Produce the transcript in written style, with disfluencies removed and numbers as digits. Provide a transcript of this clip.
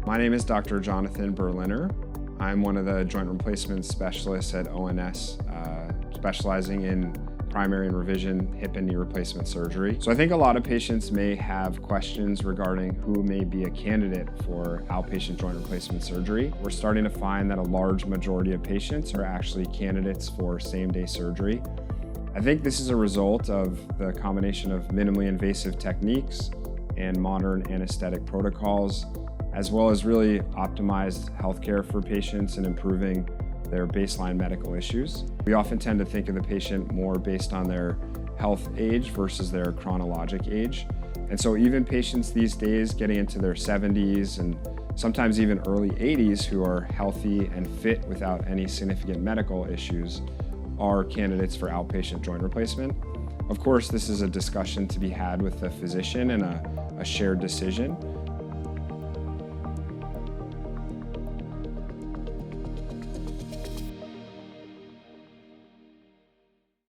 My name is Dr. Jonathan Berliner. I'm one of the joint replacement specialists at ONS, specializing in primary and revision hip and knee replacement surgery. So I think a lot of patients may have questions regarding who may be a candidate for outpatient joint replacement surgery. We're starting to find that a large majority of patients are actually candidates for same-day surgery. I think this is a result of the combination of minimally invasive techniques and modern anesthetic protocols, as well as really optimized healthcare for patients and improving their baseline medical issues. We often tend to think of the patient more based on their health age versus their chronologic age. And so even patients these days getting into their 70s and sometimes even early 80s who are healthy and fit without any significant medical issues are candidates for outpatient joint replacement. Of course, this is a discussion to be had with the physician and a shared decision.